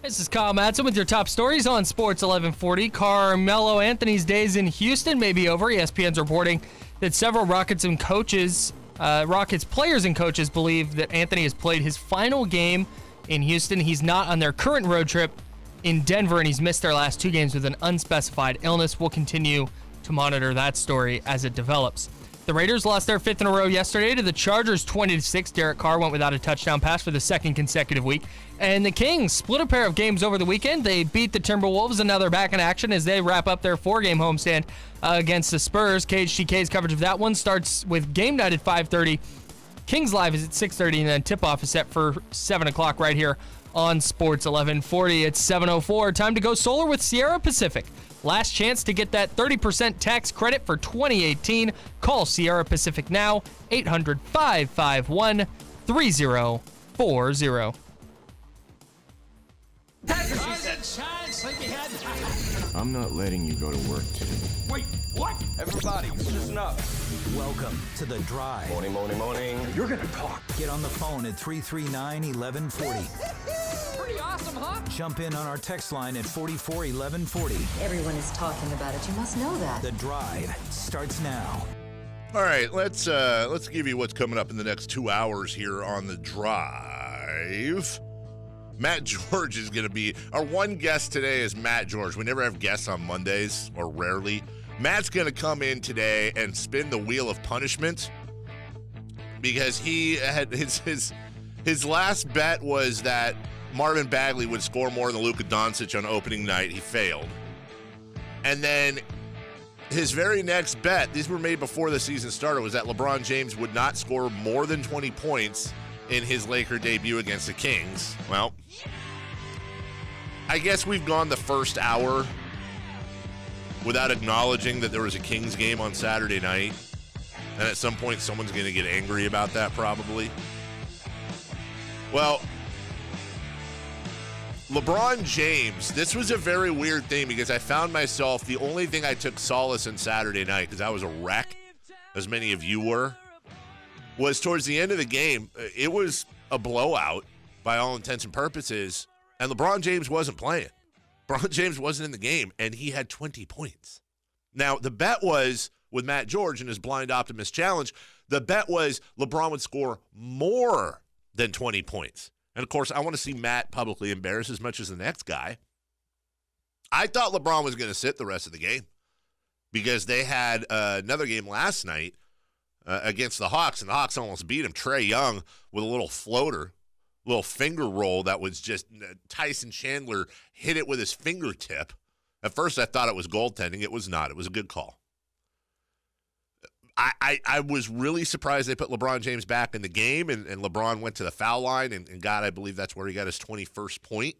This is Kyle Madson with your top stories on Sports 1140. Carmelo Anthony's days in Houston may be over. ESPN's reporting that several Rockets players and coaches believe that Anthony has played his final game in Houston. He's not on their current road trip in Denver, and he's missed their last two games with an unspecified illness. We'll continue to monitor that story as it develops. The Raiders lost their fifth in a row yesterday to the Chargers 20-6. Derek Carr went without a touchdown pass for the second consecutive week. And the Kings split a pair of games over the weekend. They beat the Timberwolves, and now they're back in action as they wrap up their four-game homestand against the Spurs. KHTK's coverage of that one starts with game night at 5:30. Kings Live is at 6:30, and then tip-off is set for 7 o'clock right here on Sports 1140. It's 7:04. Time to go solar with Sierra Pacific. Last chance to get that 30% tax credit for 2018. Call Sierra Pacific now, 800-551-3040. I'm not letting you go to work today. Wait, what? Everybody, listen up. Welcome to The Drive. Morning, morning, morning. You're gonna talk. Get on the phone at 339-1140. Pretty awesome, huh? Jump in on our text line at 441140. Everyone is talking about it. You must know that. The Drive starts now. All right, let's give you what's coming up in the next 2 hours here on The Drive. Matt George is going to be, our one guest today is Matt George. We never have guests on Mondays, or rarely. Matt's going to come in today and spin the wheel of punishment because he had his last bet was that Marvin Bagley would score more than Luka Doncic on opening night. He failed. And then his very next bet, these were made before the season started, was that LeBron James would not score more than 20 points in his Laker debut against the Kings. Well, I guess we've gone the first hour without acknowledging that there was a Kings game on Saturday night. And at some point, someone's going to get angry about that, probably. Well, LeBron James, this was a very weird thing because I found myself, the only thing I took solace in Saturday night, because I was a wreck, as many of you were, was towards the end of the game. It was a blowout by all intents and purposes, and LeBron James wasn't playing. LeBron James wasn't in the game, and he had 20 points. Now, the bet was, with Matt George and his Blind Optimist Challenge, the bet was LeBron would score more than 20 points. And, of course, I want to see Matt publicly embarrassed as much as the next guy. I thought LeBron was going to sit the rest of the game because they had another game last night against the Hawks, and the Hawks almost beat him. Trae Young with a little floater, little finger roll that was just Tyson Chandler hit it with his fingertip. At first, I thought it was goaltending. It was not. It was a good call. I was really surprised they put LeBron James back in the game, and LeBron went to the foul line, and God, I believe that's where he got his 21st point.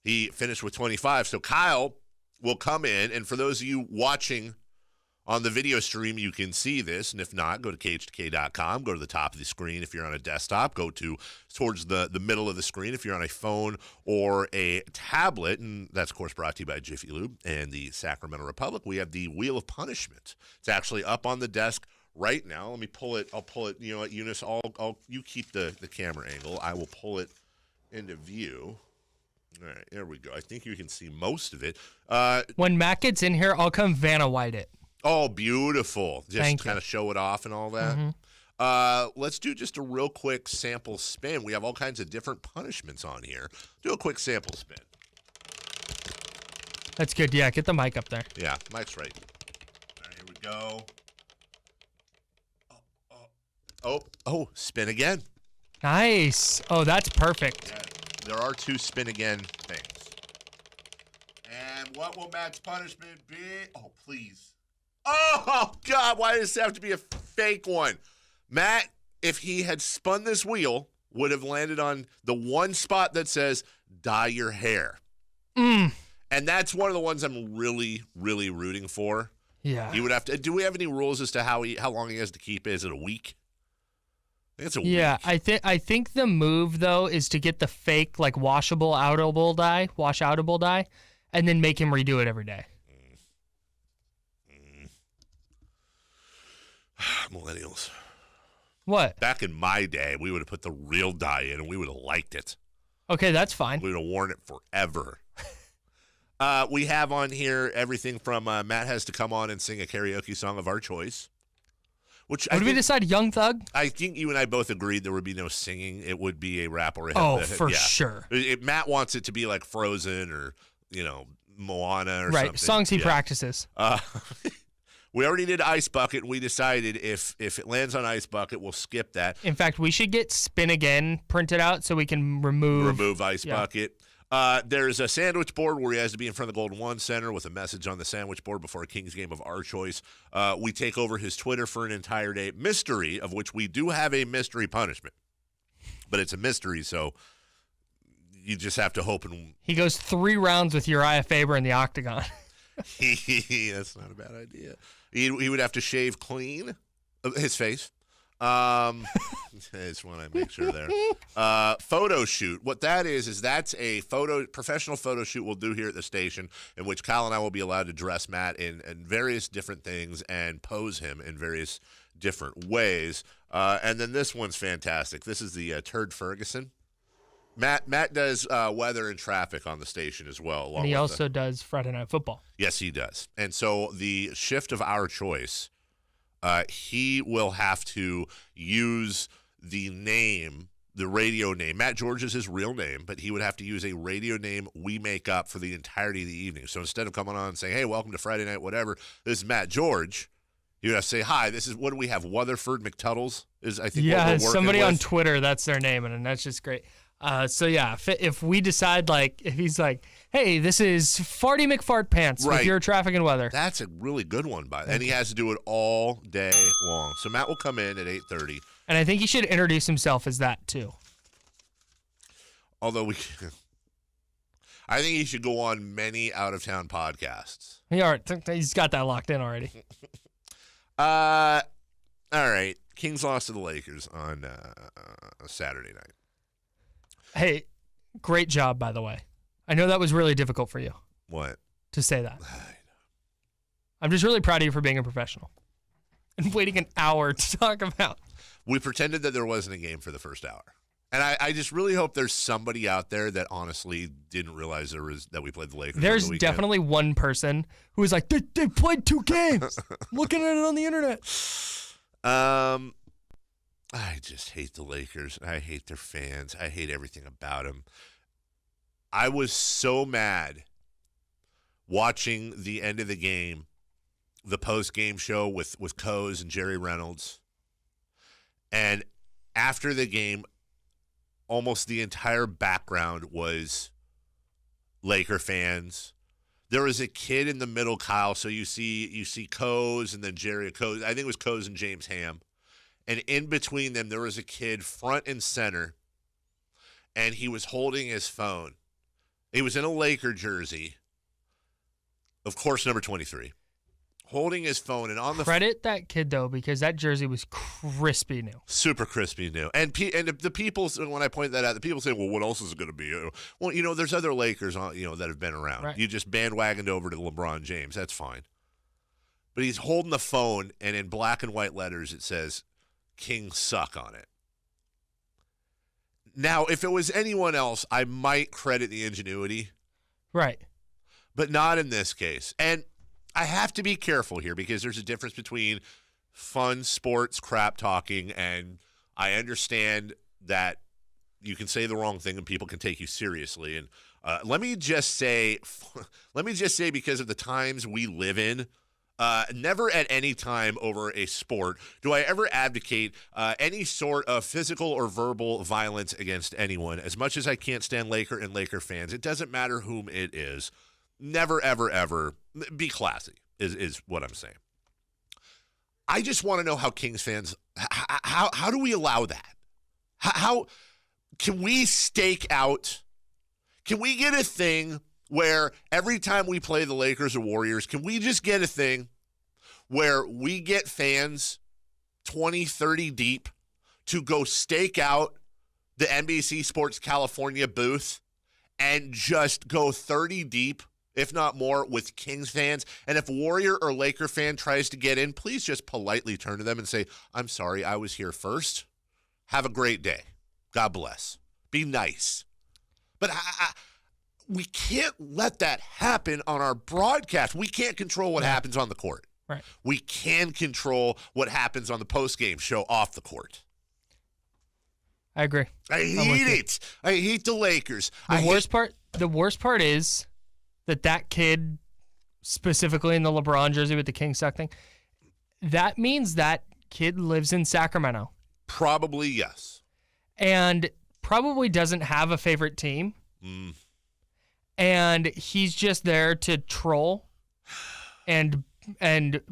He finished with 25. So Kyle will come in, and for those of you watching on the video stream, you can see this, and if not, go to KHTK.com, go to the top of the screen if you're on a desktop, go towards the middle of the screen if you're on a phone or a tablet, and that's, of course, brought to you by Jiffy Lube and the Sacramento Republic. We have the Wheel of Punishment. It's actually up on the desk right now. Let me pull it. I'll pull it, you know what, Eunice, you keep the camera angle. I will pull it into view. All right, there we go. I think you can see most of it. When Matt gets in here, I'll come Vanna White it. Oh, beautiful. Just kind of show it off and all that. Mm-hmm. Let's do just a real quick sample spin. We have all kinds of different punishments on here. Do a quick sample spin. That's good. Yeah, get the mic up there. Yeah, mic's right. All right, here we go. Oh, spin again. Nice. Oh, that's perfect. Yeah, there are two spin again things. And what will Matt's punishment be? Oh, please. Oh, God, why does it have to be a fake one? Matt, if he had spun this wheel, would have landed on the one spot that says, dye your hair. And that's one of the ones I'm really, really rooting for. Yeah. He would have to. Do we have any rules as to how long he has to keep it? Is it a week? I think it's a week. Yeah, I think the move, though, is to get the fake, like, wash outable dye, and then make him redo it every day. Millennials. What? Back in my day, we would have put the real dye in, and we would have liked it. Okay, that's fine. We would have worn it forever. We have on here everything from Matt has to come on and sing a karaoke song of our choice. Which Would we decide Young Thug? I think you and I both agreed there would be no singing. It would be a rap or a hip. Oh, for sure. Matt wants it to be like Frozen or, Moana or something. Right, songs he practices. We already did Ice Bucket, and we decided if it lands on Ice Bucket, we'll skip that. In fact, we should get Spin Again printed out so we can remove Ice Bucket. There's a sandwich board where he has to be in front of the Golden One Center with a message on the sandwich board before a Kings game of our choice. We take over his Twitter for an entire day. Mystery, of which we do have a mystery punishment. But it's a mystery, so you just have to hope. He goes 3 rounds with Uriah Faber in the octagon. That's not a bad idea. He would have to shave clean his face. I just want to make sure there. Photo shoot. What that is that's a professional photo shoot we'll do here at the station in which Kyle and I will be allowed to dress Matt in various different things and pose him in various different ways. And then this one's fantastic. This is the Turd Ferguson. Matt does weather and traffic on the station as well. And he also does Friday Night Football. Yes, he does. And so the shift of our choice, he will have to use the radio name. Matt George is his real name, but he would have to use a radio name we make up for the entirety of the evening. So instead of coming on and saying, hey, welcome to Friday Night, whatever, this is Matt George, you would have to say, hi, this is, what do we have, Weatherford McTuddles is, I think, what we're working somebody with. On Twitter, that's their name, and that's just great. If we decide, if he's like, hey, this is Farty McFart Pants with your traffic and weather. That's a really good one, and he has to do it all day long. So Matt will come in at 8:30. And I think he should introduce himself as that, too. Although I think he should go on many out-of-town podcasts. He's got that locked in already. All right. Kings lost to the Lakers on Saturday night. Hey, great job, by the way. I know that was really difficult for you. What? To say that. I'm just really proud of you for being a professional and waiting an hour to talk about. We pretended that there wasn't a game for the first hour. And I just really hope there's somebody out there that honestly didn't realize that we played the Lakers. There's definitely one person who was like, they played 2 games. Looking at it on the internet. I just hate the Lakers. I hate their fans. I hate everything about them. I was so mad watching the end of the game, the post-game show with Coase and Jerry Reynolds. And after the game, almost the entire background was Laker fans. There was a kid in the middle, Kyle. So you see Coase and then Jerry Coase. I think it was Coase and James Ham. And in between them, there was a kid front and center, and he was holding his phone. He was in a Laker jersey, of course, number 23, holding his phone. And on the credit that kid, though, because that jersey was crispy new. Super crispy new. And the people, when I point that out, the people say, well, what else is it going to be? Well, there's other Lakers that have been around. Right. You just bandwagoned over to LeBron James. That's fine. But he's holding the phone, and in black and white letters, it says, Kings suck on it. Now, if it was anyone else, I might credit the ingenuity. Right. But not in this case. And I have to be careful here because there's a difference between fun sports crap talking, and I understand that you can say the wrong thing and people can take you seriously. And let me just say because of the times we live in, never at any time over a sport do I ever advocate any sort of physical or verbal violence against anyone. As much as I can't stand Laker and Laker fans, it doesn't matter whom it is. Never, ever, ever be classy is what I'm saying. I just want to know how Kings fans, how do we allow that? How can we stake out? Can we get a thing where every time we play the Lakers or Warriors, can we just get a thing where we get fans 20, 30 deep to go stake out the NBC Sports California booth and just go 30 deep, if not more, with Kings fans? And if Warrior or Laker fan tries to get in, please just politely turn to them and say, I'm sorry, I was here first. Have a great day. God bless. Be nice. But we can't let that happen on our broadcast. We can't control what happens on the court. Right. We can control what happens on the post-game show off the court. I agree. I hate it. I hate the Lakers. The worst part is that kid, specifically in the LeBron jersey with the King suck thing, that means that kid lives in Sacramento. Probably yes. And probably doesn't have a favorite team. And he's just there to troll and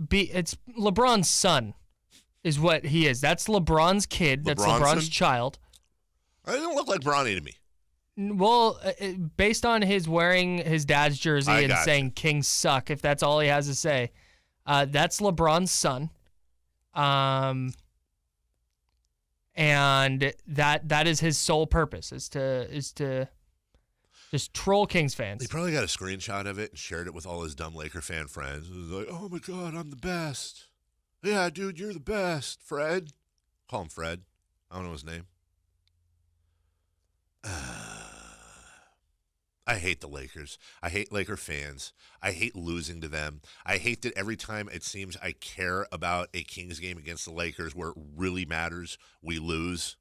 be. It's LeBron's son is what he is. That's LeBron's kid. That's LeBron's child. It didn't look like Bronny to me. Well, based on his wearing his dad's jersey and saying Kings suck, if that's all he has to say, that's LeBron's son. And that is his sole purpose is to just troll Kings fans. He probably got a screenshot of it and shared it with all his dumb Laker fan friends. It was like, oh my God, I'm the best. Yeah, dude, you're the best, Fred. Call him Fred. I don't know his name. I hate the Lakers. I hate Laker fans. I hate losing to them. I hate that every time it seems I care about a Kings game against the Lakers where it really matters, we lose.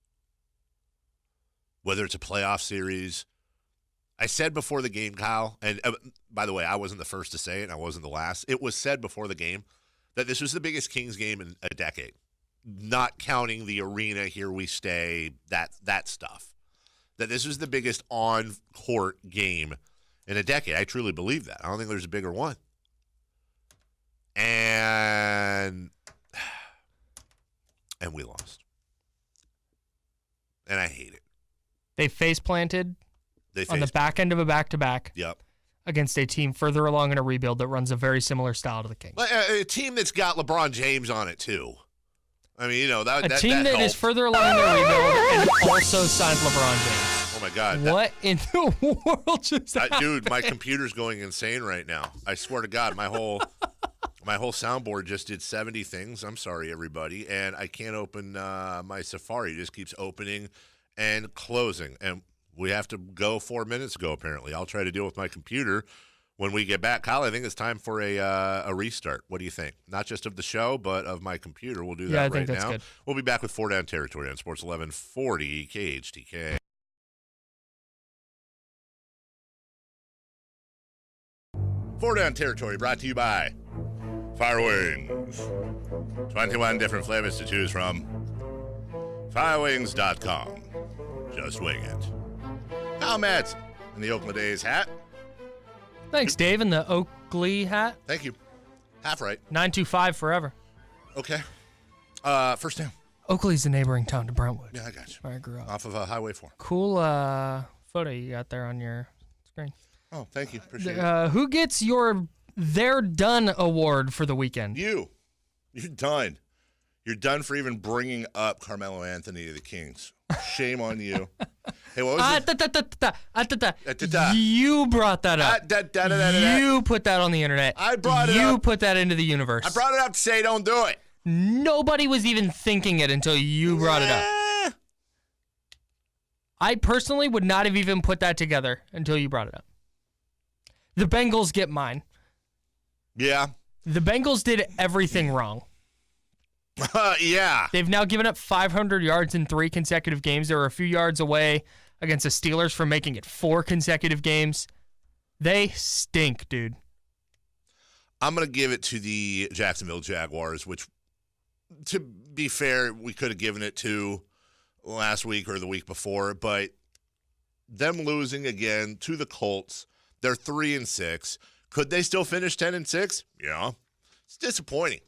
Whether it's a playoff series. I said before the game, Kyle, and by the way, I wasn't the first to say it, and I wasn't the last. It was said before the game that this was the biggest Kings game in a decade, not counting the arena, here we stay, that stuff. That this was the biggest on-court game in a decade. I truly believe that. I don't think there's a bigger one. And we lost. And I hate it. They face-planted on the back end of a back-to-back against a team further along in a rebuild that runs a very similar style to the Kings. A team that's got LeBron James on it, too. I mean, that team that is further along in their rebuild and also signed LeBron James. Oh, my God. What in the world just happened? Dude, my computer's going insane right now. I swear to God, my whole soundboard just did 70 things. I'm sorry, everybody. And I can't open my Safari. It just keeps opening and closing. And we have to go 4 minutes ago, apparently. I'll try to deal with my computer when we get back. Kyle, I think it's time for a restart. What do you think? Not just of the show, but of my computer. We'll do that right now. Good. We'll be back with 4 Down Territory on Sports 1140 KHTK. 4 Down Territory brought to you by Fire Wings. 21 different flavors to choose from. Firewings.com. Just wing it. Kyle Madson in the Oakland A's hat. Thanks, Dave, in the Oakley hat. Thank you. Half right. 925 forever. Okay. First down. Oakley's the neighboring town to Brentwood. Yeah, I got you. Where I grew up. Off of Highway 4. Cool photo you got there on your screen. Oh, thank you. Appreciate it. Who gets your They're Done award for the weekend? You. You're done. You're done for even bringing up Carmelo Anthony to the Kings. Shame on you. Hey, what was it? You brought that up. You put that on the internet. I brought it up. You put that into the universe. I brought it up to say don't do it. Nobody was even thinking it until you brought it up. I personally would not have even put that together until you brought it up. The Bengals get mine. Yeah. The Bengals did everything wrong. Yeah. They've now given up 500 yards in 3 consecutive games. They were a few yards away against the Steelers from making it 4 consecutive games. They stink, dude. I'm going to give it to the Jacksonville Jaguars, which, to be fair, we could have given it to last week or the week before, but them losing again to the Colts, they're 3-6. Could they still finish 10-6? Yeah. It's disappointing.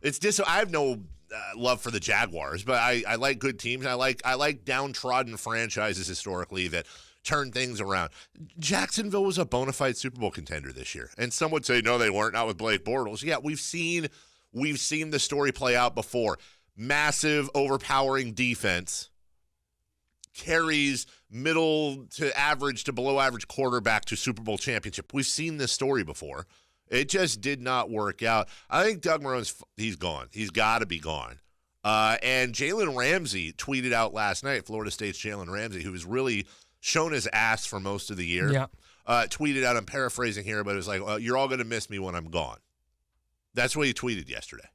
I have no love for the Jaguars, but I like good teams. I like downtrodden franchises historically that turn things around. Jacksonville was a bona fide Super Bowl contender this year, and some would say no, they weren't. Not with Blake Bortles. Yeah, we've seen the story play out before. Massive, overpowering defense carries middle to average to below average quarterback to Super Bowl championship. We've seen this story before. It just did not work out. I think Doug Marone's he's gone. He's got to be gone. And Jalen Ramsey tweeted out last night, Florida State's Jalen Ramsey, who was really shown his ass for most of the year. Yeah. Tweeted out, I'm paraphrasing here, but it was like, you're all going to miss me when I'm gone. That's what he tweeted yesterday.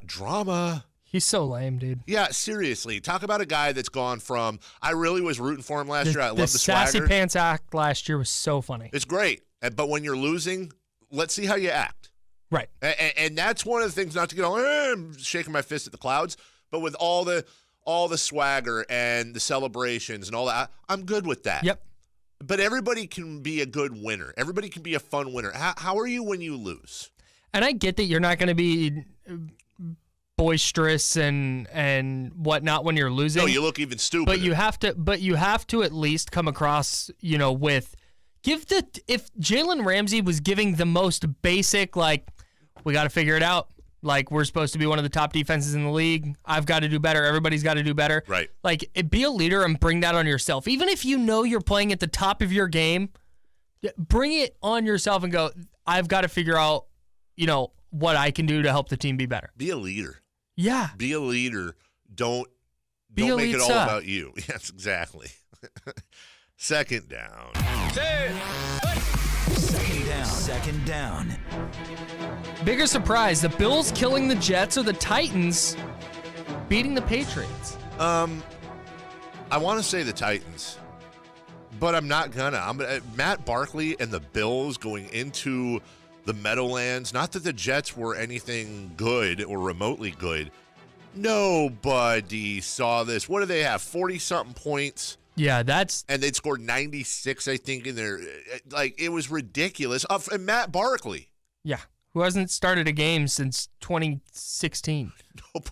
Drama. He's so lame, dude. Yeah, seriously. Talk about a guy that's gone from, I really was rooting for him last year. I love the Sassy swagger. Pants act last year was so funny. It's great. But when you're losing, let's see how you act. Right. And that's one of the things, not to get all, I'm shaking my fist at the clouds, but with all the swagger and the celebrations and all that, I'm good with that. Yep. But everybody can be a good winner. Everybody can be a fun winner. How are you when you lose? And I get that you're not going to be boisterous and whatnot when you're losing. No, you look even stupid. But you have to at least come across, with if Jalen Ramsey was giving the most basic, like, we got to figure it out. Like, we're supposed to be one of the top defenses in the league. I've got to do better. Everybody's got to do better. Right. Like, be a leader and bring that on yourself. Even if you know you're playing at the top of your game, bring it on yourself and go, I've got to figure out, what I can do to help the team be better. Be a leader. Yeah. Be a leader. Don't Be a make it all lead about you. Yes, exactly. Second down. Second down. Bigger surprise, the Bills killing the Jets or the Titans beating the Patriots? I want to say the Titans, but I'm not gonna. Matt Barkley and the Bills going into the Meadowlands. Not that the Jets were anything good or remotely good. Nobody saw this. What do they have? 40-something points. Yeah, and they'd scored 96, I think, in there. Like, it was ridiculous. And Matt Barkley. Yeah, who hasn't started a game since 2016. Nope.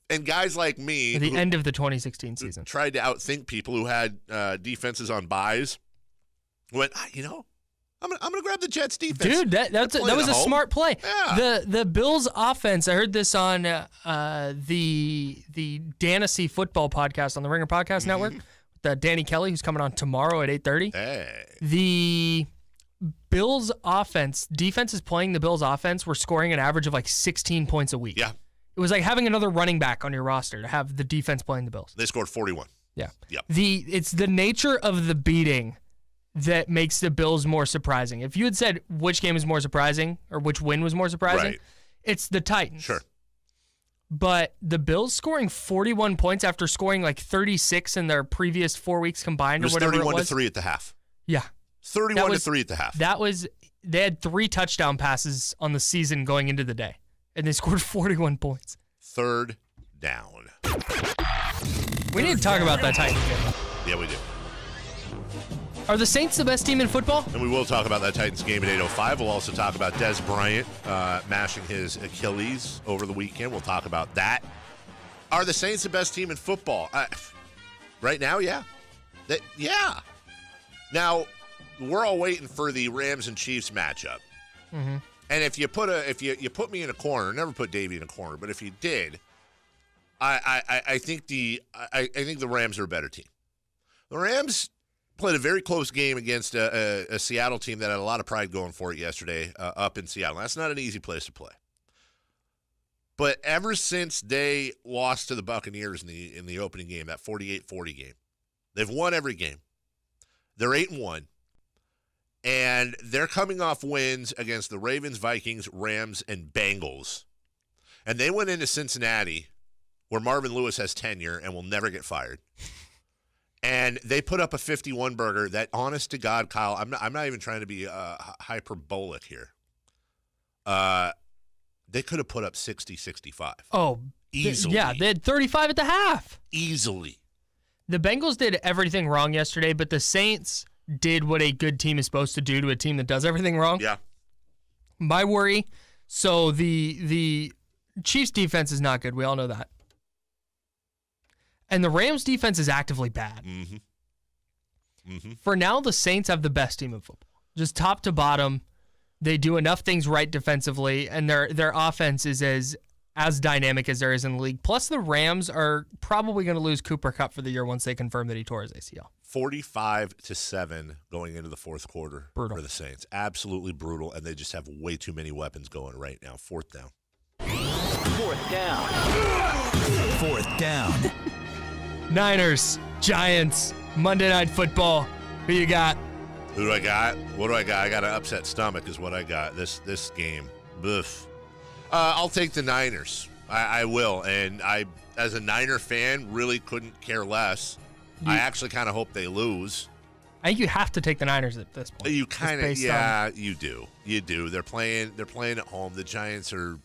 And guys like me, At the end of the 2016 season, tried to outthink people who had defenses on buys. Went, I'm gonna grab the Jets defense. Dude, that was a smart play. Yeah. The Bills offense. I heard this on the Danasy Football podcast on the Ringer Podcast Network. Danny Kelly, who's coming on tomorrow at 8:30. Hey. The Bills defenses playing the Bills offense were scoring an average of like 16 points a week. Yeah. It was like having another running back on your roster to have the defense playing the Bills. They scored 41. Yeah. Yep. It's the nature of the beating that makes the Bills more surprising. If you had said which game was more surprising or which win was more surprising, right, it's the Titans. Sure. But the Bills scoring 41 points after scoring like 36 in their previous 4 weeks combined, or whatever it was. 31-3 at the half. Yeah. 31-3 at the half. They had 3 touchdown passes on the season going into the day, and they scored 41 points. Third down. We need to talk about that Titans game. Yeah, we do. Are the Saints the best team in football? And we will talk about that Titans game at 8:05. We'll also talk about Des Bryant mashing his Achilles over the weekend. We'll talk about that. Are the Saints the best team in football? Right now, yeah. Yeah. Now, we're all waiting for the Rams and Chiefs matchup. Mm-hmm. And if you put me in a corner, never put Davey in a corner, but if you did, I think the Rams are a better team. The Rams played a very close game against a Seattle team that had a lot of pride going for it yesterday up in Seattle. That's not an easy place to play. But ever since they lost to the Buccaneers in the opening game, that 48-40 game, they've won every game. They're 8-1. And they're coming off wins against the Ravens, Vikings, Rams, and Bengals. And they went into Cincinnati, where Marvin Lewis has tenure and will never get fired. And they put up a 51 burger that, honest to God, Kyle, I'm not even trying to be hyperbolic here. They could have put up 60-65. Oh, easily. They had 35 at the half. Easily. The Bengals did everything wrong yesterday, but the Saints did what a good team is supposed to do to a team that does everything wrong. Yeah. My worry, so the Chiefs defense is not good. We all know that. And the Rams defense is actively bad. Mm-hmm. Mm-hmm. For now, the Saints have the best team in football. Just top to bottom, they do enough things right defensively, and their offense is as dynamic as there is in the league. Plus, the Rams are probably going to lose Cooper Kupp for the year once they confirm that he tore his ACL. 45-7 going into the fourth quarter Brutal. For the Saints. Absolutely brutal, and they just have way too many weapons going right now. Fourth down. Fourth down. Niners, Giants, Monday Night Football. Who you got? Who do I got? What do I got? I got an upset stomach is what I got this game. Boof. I'll take the Niners. I will. And I, as a Niner fan, really couldn't care less. I actually kind of hope they lose. I think you have to take the Niners at this point. You kind of, yeah, you do. You do. They're playing at home. The Giants are,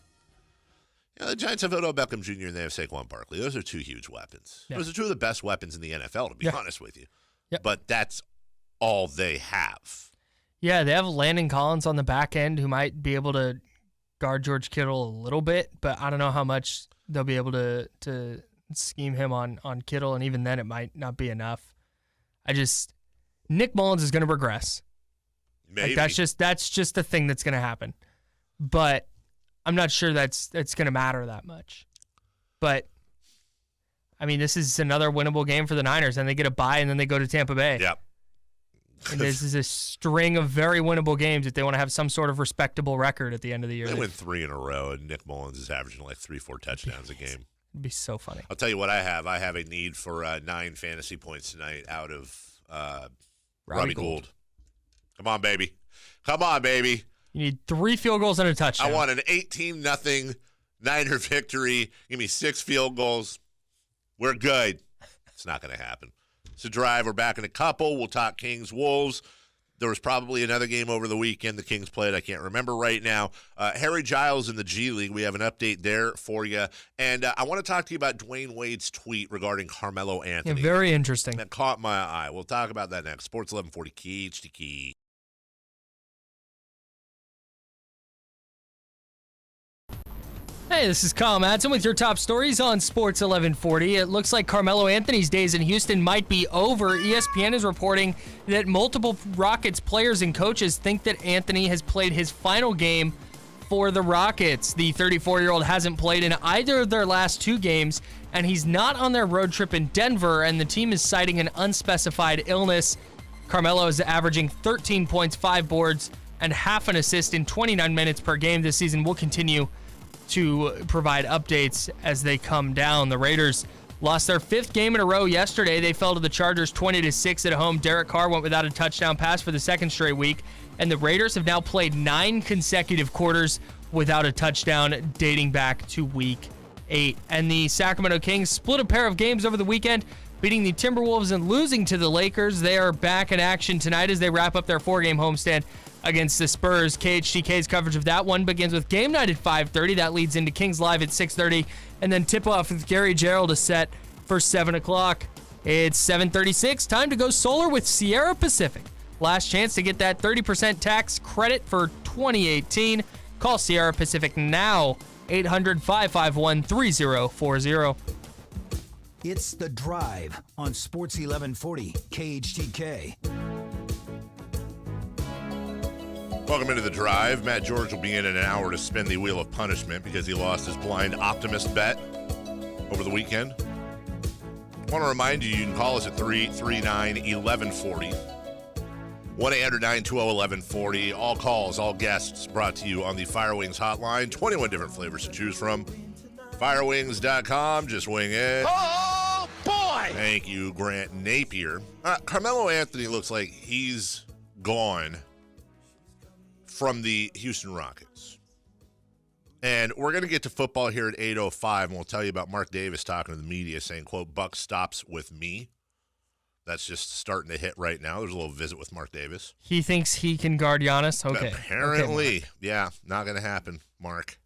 the Giants have Odell Beckham Jr. and they have Saquon Barkley. Those are two huge weapons. Yeah. Those are two of the best weapons in the NFL, to be honest with you. Yep. But that's all they have. Yeah, they have Landon Collins on the back end who might be able to guard George Kittle a little bit, but I don't know how much they'll be able to scheme him on Kittle, and even then it might not be enough. Nick Mullins is going to regress. Maybe. Like that's just the thing that's going to happen. But I'm not sure that's going to matter that much. But I mean, this is another winnable game for the Niners, and they get a bye, and then they go to Tampa Bay. Yep. And this is a string of very winnable games if they want to have some sort of respectable record at the end of the year. They win 3 in a row, and Nick Mullins is averaging like 3-4 touchdowns a game. It'd be so funny. I'll tell you what I have. I have a need for 9 fantasy points tonight out of Robbie Gould. Come on, baby. Come on, baby. You need 3 field goals and a touchdown. I want an 18-0 Niner victory. Give me 6 field goals. We're good. It's not going to happen. It's a drive. We're back in a couple. We'll talk Kings, Wolves. There was probably another game over the weekend the Kings played. I can't remember right now. Harry Giles in the G League. We have an update there for you. And I want to talk to you about Dwayne Wade's tweet regarding Carmelo Anthony. Yeah, very interesting. That caught my eye. We'll talk about that next. Sports 1140 KHTK. Hey, this is Kyle Madson with your top stories on Sports 1140. It looks like Carmelo Anthony's days in Houston might be over. ESPN is reporting that multiple Rockets players and coaches think that Anthony has played his final game for the Rockets. The 34-year-old hasn't played in either of their last 2 games, and he's not on their road trip in Denver, and the team is citing an unspecified illness. Carmelo is averaging 13 points, 5 boards, and half an assist in 29 minutes per game this season. Will continue to provide updates as they come down. The Raiders lost their 5th game in a row yesterday. They fell to the Chargers 20-6 at home. Derek Carr went without a touchdown pass for the 2nd straight week, and the Raiders have now played 9 consecutive quarters without a touchdown dating back to week 8. And the Sacramento Kings split a pair of games over the weekend, beating the Timberwolves and losing to the Lakers. They are back in action tonight as they wrap up their 4-game homestand against the Spurs. KHTK's coverage of that one begins with game night at 5:30. That leads into Kings Live at 6:30. And then tip-off with Gary Gerald is set for 7 o'clock. It's 7:36. Time to go solar with Sierra Pacific. Last chance to get that 30% tax credit for 2018. Call Sierra Pacific now. 800-551-3040. It's The Drive on Sports 1140 KHTK. Welcome into The Drive. Matt George will be in an hour to spin the wheel of punishment because he lost his blind optimist bet over the weekend. I want to remind you, you can call us at 339-1140. 1-800-920-1140. All calls, all guests brought to you on the Firewings hotline. 21 different flavors to choose from. Firewings.com. Just wing it. Oh, boy! Thank you, Grant Napier. Carmelo Anthony looks like he's gone from the Houston Rockets. And we're going to get to football here at 8:05, and we'll tell you about Mark Davis talking to the media saying, quote, "Buck stops with me." That's just starting to hit right now. There's a little visit with Mark Davis. He thinks he can guard Giannis? Okay. Apparently. Okay, yeah, not going to happen, Mark.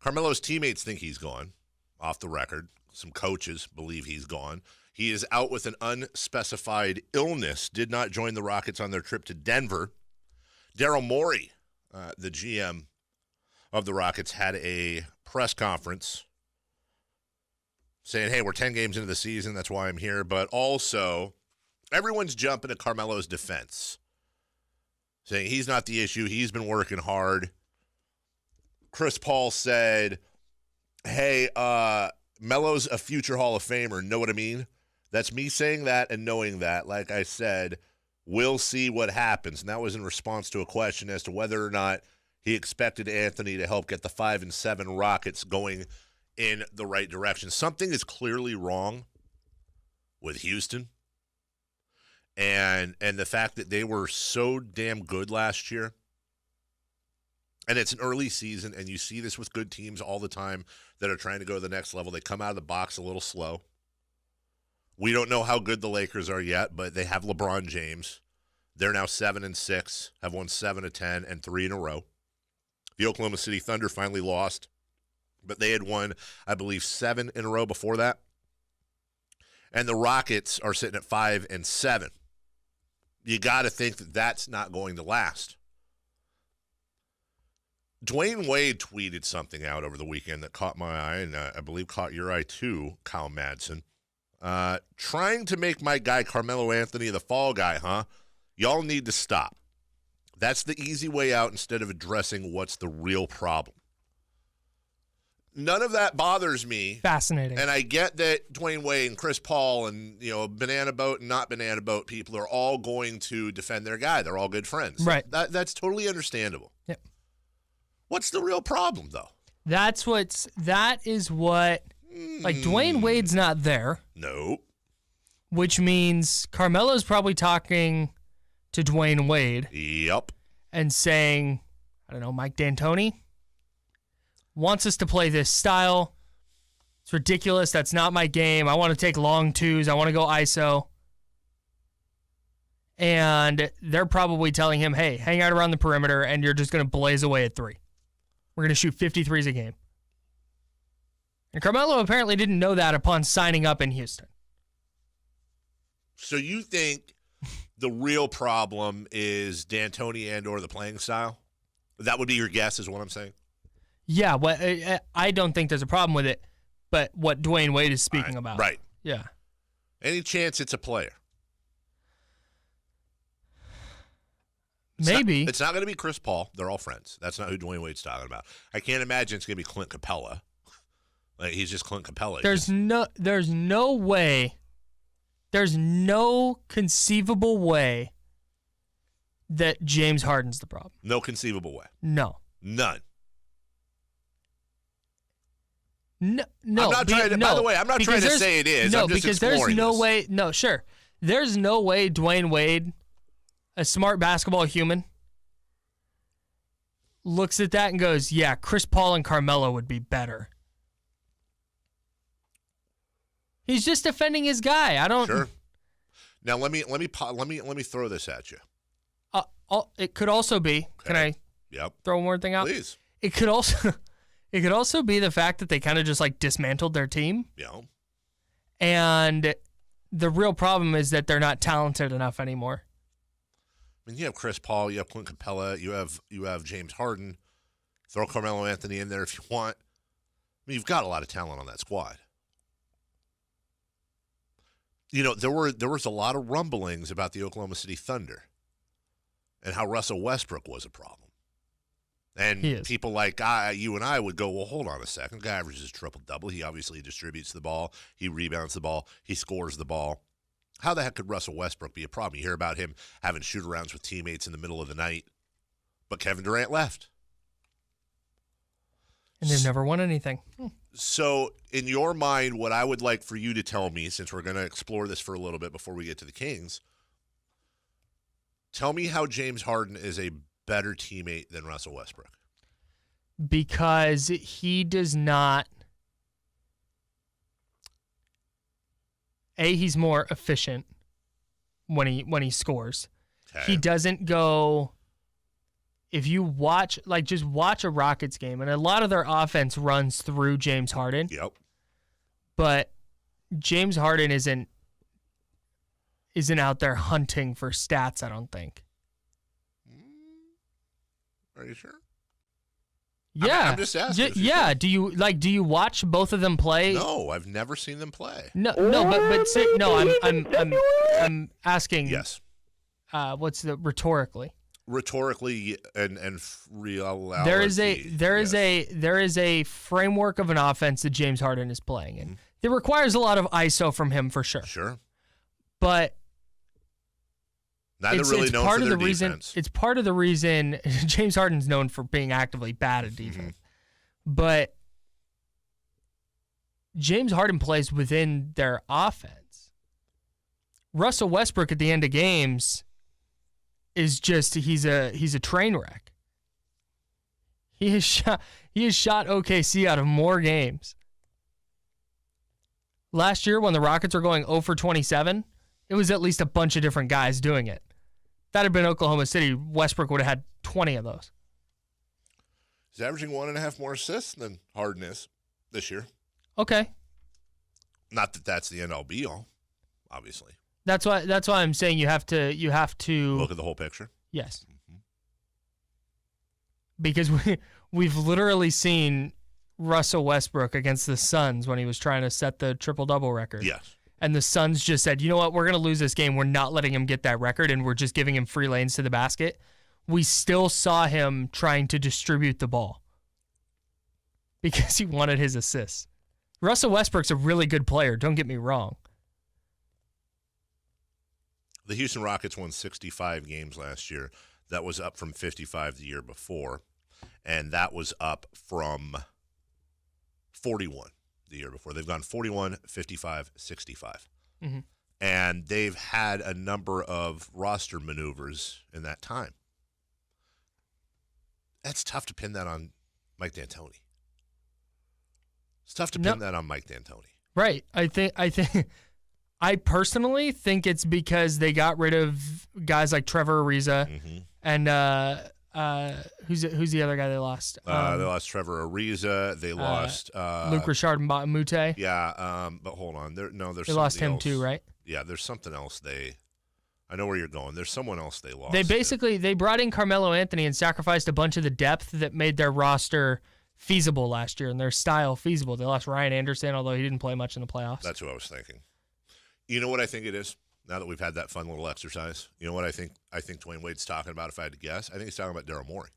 Carmelo's teammates think he's gone, off the record. Some coaches believe he's gone. He is out with an unspecified illness, did not join the Rockets on their trip to Denver. Daryl Morey, the GM of the Rockets, had a press conference saying, hey, we're 10 games into the season, that's why I'm here. But also, everyone's jumping to Carmelo's defense, saying he's not the issue. He's been working hard. Chris Paul said, hey, Melo's a future Hall of Famer. Know what I mean? That's me saying that and knowing that. Like I said, we'll see what happens. And that was in response to a question as to whether or not he expected Anthony to help get the 5-7 Rockets going in the right direction. Something is clearly wrong with Houston. And the fact that they were so damn good last year, and it's an early season, and you see this with good teams all the time that are trying to go to the next level. They come out of the box a little slow. We don't know how good the Lakers are yet, but they have LeBron James. They're now 7-6, have won 7 of 10 and 3 in a row. The Oklahoma City Thunder finally lost, but they had won, I believe, 7 in a row before that. And the Rockets are sitting at 5-7. You got to think that that's not going to last. Dwayne Wade tweeted something out over the weekend that caught my eye, and I believe caught your eye too, Kyle Madson. Trying to make my guy Carmelo Anthony the fall guy, huh? Y'all need to stop. That's the easy way out instead of addressing what's the real problem. None of that bothers me. Fascinating. And I get that Dwayne Wade and Chris Paul and, Banana Boat and not Banana Boat people are all going to defend their guy. They're all good friends. Right. That's totally understandable. Yep. What's the real problem, though? That is what, like, Dwayne Wade's not there. No. Which means Carmelo's probably talking to Dwayne Wade. Yep. And saying, I don't know, Mike D'Antoni wants us to play this style. It's ridiculous. That's not my game. I want to take long twos. I want to go ISO. And they're probably telling him, hey, hang out around the perimeter, and you're just going to blaze away at 3. We're going to shoot 53s a game. And Carmelo apparently didn't know that upon signing up in Houston. So you think the real problem is D'Antoni and or the playing style? That would be your guess is what I'm saying? Yeah, well, I don't think there's a problem with it, but what Dwayne Wade is speaking about. Right. Yeah. Any chance it's a player? Maybe. It's not going to be Chris Paul. They're all friends. That's not who Dwayne Wade's talking about. I can't imagine it's going to be Clint Capella. Like, he's just Clint Capella. There's no way. There's no conceivable way that James Harden's the problem. No conceivable way. No. None. No. I'm not trying to, by the way, I'm not trying to say it is. No, I'm just because there's no this. way. No, sure. There's no way Dwayne Wade, a smart basketball human, looks at that and goes, yeah, Chris Paul and Carmelo would be better. He's just defending his guy. I don't. Sure. Now let me throw this at you. It could also be. Okay. Can I? Yep. Throw one more thing out? Please. It could also be the fact that they kind of just like dismantled their team. Yeah. And the real problem is that they're not talented enough anymore. I mean, you have Chris Paul, you have Clint Capella, you have James Harden. Throw Carmelo Anthony in there if you want. I mean, you've got a lot of talent on that squad. There was a lot of rumblings about the Oklahoma City Thunder and how Russell Westbrook was a problem. And people like you and I would go, well, hold on a second. The guy averages triple-double. He obviously distributes the ball. He rebounds the ball. He scores the ball. How the heck could Russell Westbrook be a problem? You hear about him having shoot-arounds with teammates in the middle of the night. But Kevin Durant left. And they've never won anything. So, in your mind, what I would like for you to tell me, since we're going to explore this for a little bit before we get to the Kings, tell me how James Harden is a better teammate than Russell Westbrook. Because he does not. He's more efficient when he scores. Okay. He doesn't go. If you watch, just watch a Rockets game, and a lot of their offense runs through James Harden. Yep. But James Harden isn't out there hunting for stats, I don't think. Are you sure? Yeah. I'm just asking. Yeah. Do you watch both of them play? No, I've never seen them play. No, I'm asking. Yes. What's the rhetorically? Rhetorically and real. There is a framework of an offense that James Harden is playing in. It requires a lot of ISO from him for sure. Sure. But it's known part for of their the reason. defense. It's part of the reason James Harden's known for being actively bad at defense. But James Harden plays within their offense. Russell Westbrook at the end of games is just he's a train wreck. He has shot OKC out of more games. Last year when the Rockets were going 0 for 27, it was at least a bunch of different guys doing it. If that had been Oklahoma City, Westbrook would have had 20 of those. He's averaging 1.5 more assists than Harden is this year. Okay. Not that that's the end-all be-all, obviously. That's why I'm saying you have to Look at the whole picture. Yes. Mm-hmm. Because we've literally seen Russell Westbrook against the Suns when he was trying to set the triple-double record. Yes. And the Suns just said, you know what, we're going to lose this game. We're not letting him get that record, and we're just giving him free lanes to the basket. We still saw him trying to distribute the ball because he wanted his assists. Russell Westbrook's a really good player, don't get me wrong. The Houston Rockets won 65 games last year. That was up from 55 the year before, and that was up from 41 the year before. They've gone 41, 55, 65. Mm-hmm. And they've had a number of roster maneuvers in that time. That's tough to pin that on Mike D'Antoni. It's tough to pin that on Mike D'Antoni. Right. I personally think it's because they got rid of guys like Trevor Ariza and who's the other guy they lost? They lost Trevor Ariza. They lost Luke Richard Mute. Yeah, but hold on. There's they lost him else. too, right? Yeah, there's something else I know where you're going. There's someone else they lost. They brought in Carmelo Anthony and sacrificed a bunch of the depth that made their roster feasible last year and their style feasible. They lost Ryan Anderson, although he didn't play much in the playoffs. That's what I was thinking. You know what I think it is? Now that we've had that fun little exercise, you know what I think Dwayne Wade's talking about, if I had to guess? I think he's talking about Daryl Morey.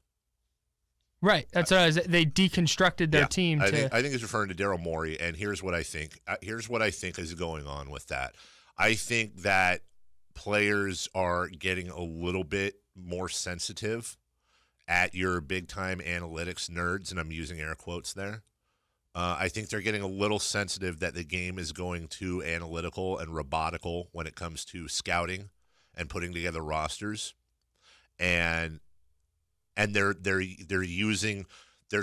Right. That's what they deconstructed their team. I think he's referring to Daryl Morey, and here's what I think. Here's what I think is going on with that. I think that players are getting a little bit more sensitive at your big-time analytics nerds, and I'm using air quotes there. I think they're getting a little sensitive that the game is going too analytical and robotical when it comes to scouting and putting together rosters, and they're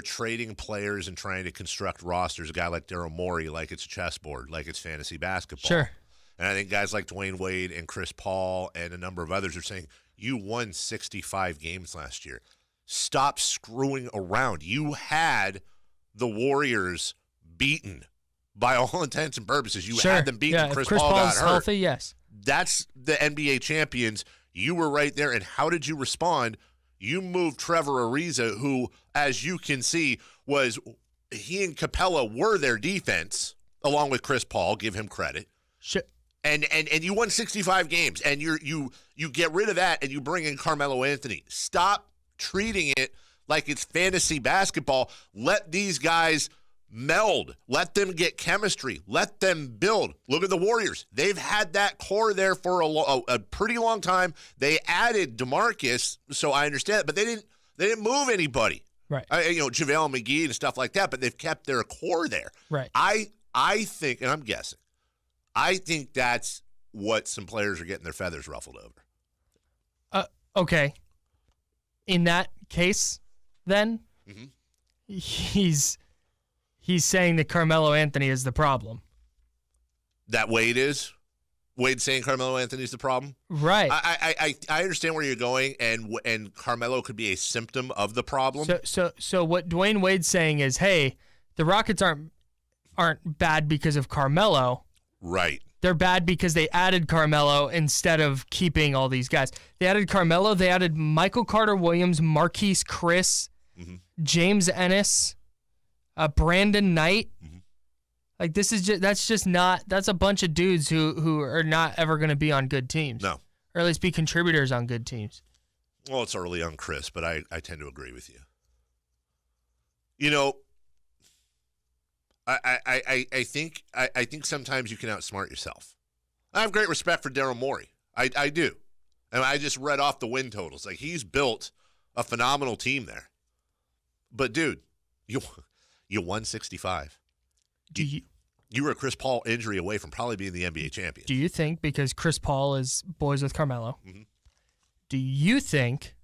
trading players and trying to construct rosters. A guy like Daryl Morey, like it's a chessboard, like it's fantasy basketball. Sure. And I think guys like Dwayne Wade and Chris Paul and a number of others are saying, you won 65 games last year. Stop screwing around. You had the Warriors beaten by all intents and purposes. You had them beaten. Yeah, Chris Paul got hurt. Healthy, yes. That's the NBA champions. You were right there. And how did you respond? You moved Trevor Ariza, who, as you can see, he and Capella were their defense, along with Chris Paul. Give him credit. Sure. And you won 65 games, and you get rid of that, and you bring in Carmelo Anthony. Stop treating it like it's fantasy basketball. Let these guys meld. Let them get chemistry. Let them build. Look at the Warriors. They've had that core there for a pretty long time. They added DeMarcus, so I understand it, but they didn't move anybody. Right. JaVale McGee and stuff like that, but they've kept their core there. Right. I think, and I'm guessing, I think that's what some players are getting their feathers ruffled over. Okay. In that case, then, he's saying that Carmelo Anthony is the problem. That Wade is? Wade saying Carmelo Anthony's the problem? Right. I understand where you're going, and Carmelo could be a symptom of the problem. So what Dwayne Wade's saying is, hey, the Rockets aren't bad because of Carmelo. Right. They're bad because they added Carmelo instead of keeping all these guys. They added Carmelo. They added Michael Carter-Williams, Marquise Chris, James Ennis, Brandon Knight. Like that's a bunch of dudes who are not ever going to be on good teams. No. Or at least be contributors on good teams. Well, it's early on Chris, but I tend to agree with you. You know, I think sometimes you can outsmart yourself. I have great respect for Daryl Morey. I do. And I just read off the win totals. Like, he's built a phenomenal team there. But, dude, you won 65. You were a Chris Paul injury away from probably being the NBA champion. Do you think, because Chris Paul is boys with Carmelo, do you think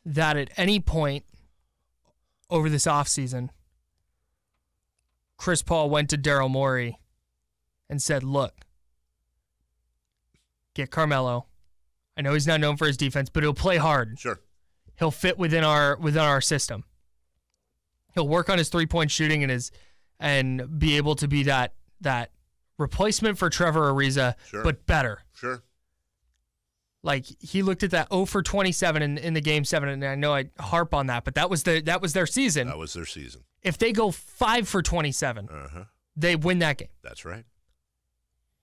that at any point over this offseason, Chris Paul went to Daryl Morey and said, look, get Carmelo. I know he's not known for his defense, but he'll play hard. Sure. He'll fit within our system. He'll work on his three-point shooting and be able to be that replacement for Trevor Ariza, but better. Sure. Like, he looked at that 0 for 27 in the Game 7, and I know I harp on that, but that was their season. That was their season. If they go 5 for 27, they win that game. That's right.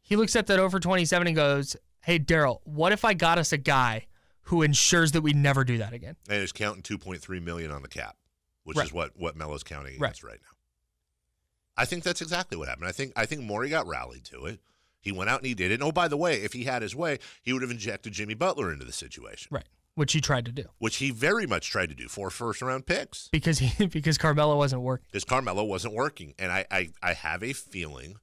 He looks at that 0 for 27 and goes, hey, Daryl, what if I got us a guy who ensures that we never do that again? And he's counting $2.3 million on the cap, which is what Melo's counting against right now. I think that's exactly what happened. I think Morey got rallied to it. He went out and he did it. And, oh, by the way, if he had his way, he would have injected Jimmy Butler into the situation. Right, which he tried to do. Which he very much tried to do. 4 first-round picks. Because Carmelo wasn't working. Because Carmelo wasn't working. And I have a feeling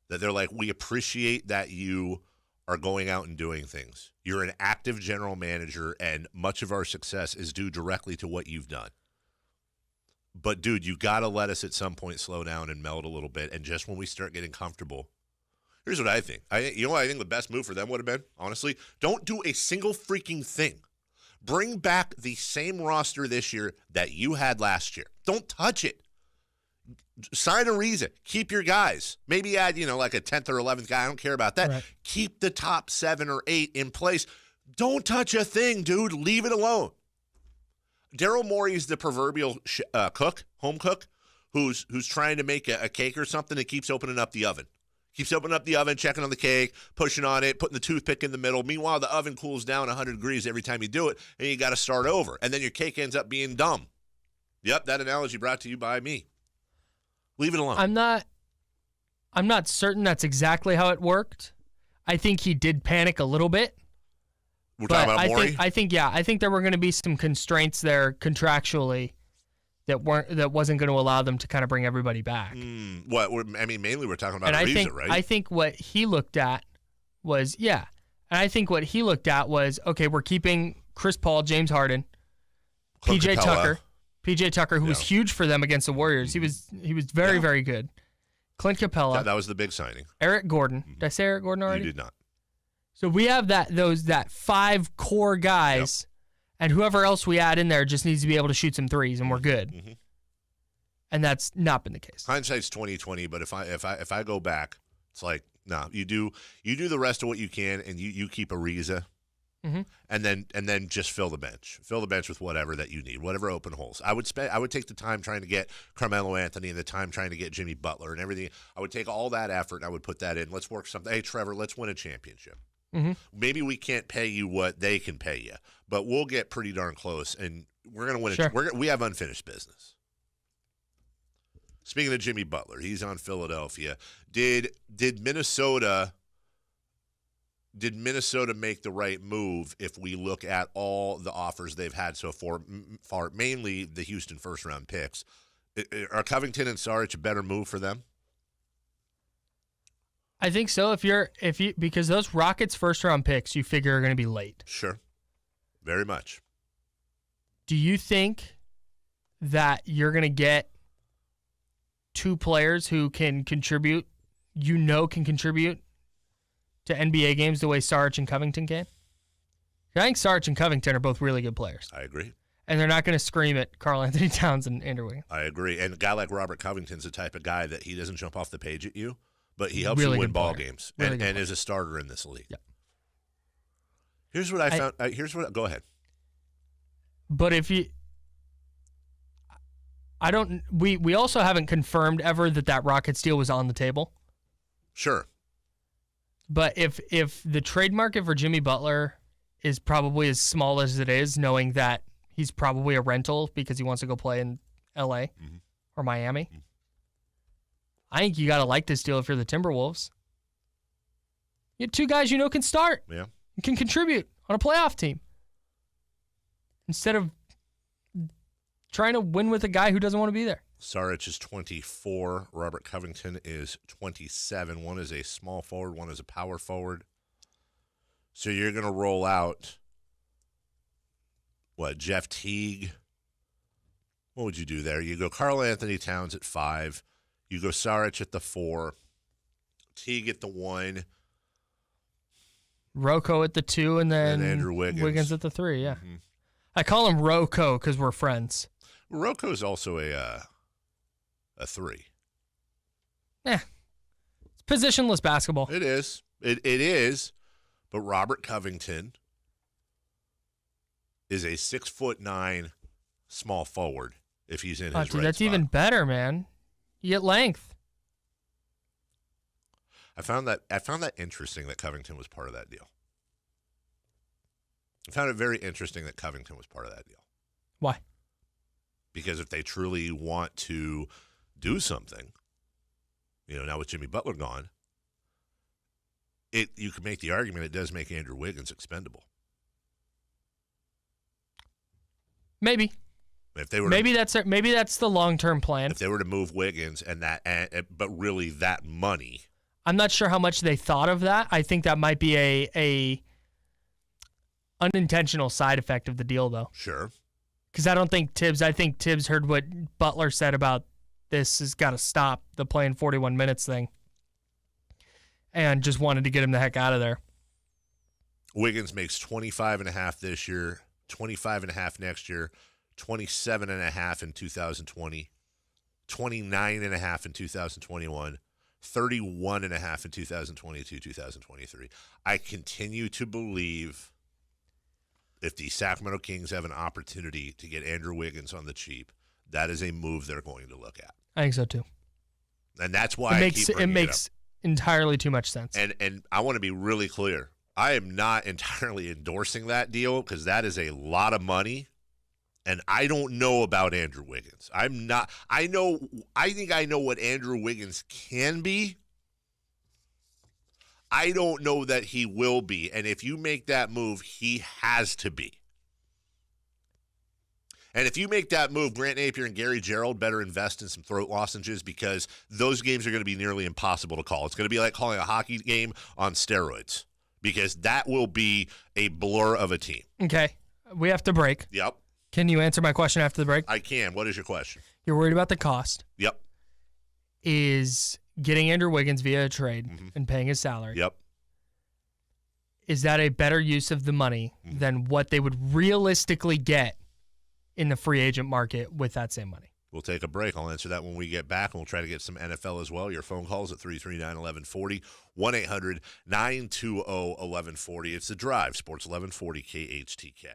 that they're like, we appreciate that you are going out and doing things. You're an active general manager, and much of our success is due directly to what you've done. But, dude, you got to let us at some point slow down and meld a little bit. And just when we start getting comfortable, here's what I think. You know what I think the best move for them would have been? Honestly, don't do a single freaking thing. Bring back the same roster this year that you had last year. Don't touch it. Sign Ariza. Keep your guys. Maybe add, like a 10th or 11th guy. I don't care about that. Right. Keep the top 7 or 8 in place. Don't touch a thing, dude. Leave it alone. Daryl Morey's the proverbial home cook, who's trying to make a cake or something and keeps opening up the oven. Keeps opening up the oven, checking on the cake, pushing on it, putting the toothpick in the middle. Meanwhile, the oven cools down 100 degrees every time you do it, and you got to start over. And then your cake ends up being dumb. Yep, that analogy brought to you by me. Leave it alone. I'm not certain that's exactly how it worked. I think he did panic a little bit. We're talking about Morey? I think there were going to be some constraints there contractually that wasn't going to allow them to kind of bring everybody back. Mainly we're talking about Ariza, right? I think what he looked at was, okay, we're keeping Chris Paul, James Harden, PJ Tucker, who was huge for them against the Warriors. He was very, very good. Clint Capella. Yeah, that was the big signing. Eric Gordon. Did I say Eric Gordon already? You did not. So we have that 5 core guys, and whoever else we add in there just needs to be able to shoot some threes, and we're good. Mm-hmm. And that's not been the case. Hindsight's 20/20, but if I go back, it's like, no, you do the rest of what you can, and you keep Ariza, and then just fill the bench with whatever that you need, whatever open holes. I would take the time trying to get Carmelo Anthony and the time trying to get Jimmy Butler and everything. I would take all that effort and I would put that in. Let's work something. Hey, Trevor, let's win a championship. Mm-hmm. Maybe we can't pay you what they can pay you, but we'll get pretty darn close, and we're going to win. Sure. We have unfinished business. Speaking of Jimmy Butler, he's on Philadelphia. Did Minnesota make the right move if we look at all the offers they've had so far, mainly the Houston first-round picks? Are Covington and Saric a better move for them? I think so. If you because those Rockets first-round picks you figure are going to be late. Sure. Very much. Do you think that you're going to get 2 players who can contribute to NBA games the way Saric and Covington can? I think Saric and Covington are both really good players. I agree. And they're not going to scream at Karl Anthony Towns and Andrew Wiggins. I agree. And a guy like Robert Covington's the type of guy that he doesn't jump off the page at you, but he helps you win ball games and is a starter in this league. Yep. Here's what I found. Go ahead. But if you, we also haven't confirmed ever that Rockets deal was on the table. Sure. But if the trade market for Jimmy Butler is probably as small as it is, knowing that he's probably a rental because he wants to go play in LA or Miami, I think you got to like this deal if you're the Timberwolves. You have 2 guys can start. Yeah. And can contribute on a playoff team. Instead of trying to win with a guy who doesn't want to be there. Saric is 24. Robert Covington is 27. One is a small forward. One is a power forward. So you're going to roll out, Jeff Teague? What would you do there? You go Karl Anthony Towns at 5. You go Saric at the 4. Teague at the 1. Rocco at the 2, and then Andrew Wiggins. at the 3, yeah. Mm-hmm. I call him Rocco because we're friends. Rocco's also a 3. It's positionless basketball. It is. It is. But Robert Covington is a 6'9" small forward if he's in his Dude, right that's spot. even better, man. You get length. I found that interesting that Covington was part of that deal. I found it very interesting that Covington was part of that deal. Why? Because if they truly want to do something, now with Jimmy Butler gone, you could make the argument it does make Andrew Wiggins expendable. Maybe. If they were maybe that's the long-term plan. If they were to move Wiggins but really that money. I'm not sure how much they thought of that. I think that might be a unintentional side effect of the deal, though. Sure. Because I think Tibbs heard what Butler said about this has got to stop, the playing 41 minutes thing, and just wanted to get him the heck out of there. Wiggins makes 25.5 this year, 25.5 next year, 27.5 in 2020, 29.5 in 2021, 31.5 in 2022, 2023. I continue to believe if the Sacramento Kings have an opportunity to get Andrew Wiggins on the cheap, that is a move they're going to look at. I think so too. And that's why it makes entirely too much sense. And I want to be really clear. I am not entirely endorsing that deal because that is a lot of money. And I don't know about Andrew Wiggins. I think I know what Andrew Wiggins can be. I don't know that he will be. And if you make that move, he has to be. And if you make that move, Grant Napier and Gary Gerald better invest in some throat lozenges because those games are going to be nearly impossible to call. It's going to be like calling a hockey game on steroids because that will be a blur of a team. Okay. We have to break. Yep. Can you answer my question after the break? I can. What is your question? You're worried about the cost. Yep. Is getting Andrew Wiggins via a trade and paying his salary. Yep. Is that a better use of the money than what they would realistically get in the free agent market with that same money? We'll take a break. I'll answer that when we get back, and we'll try to get some NFL as well. Your phone calls at 339-1140, 1-800-920-1140. It's The Drive, Sports 1140 KHTK.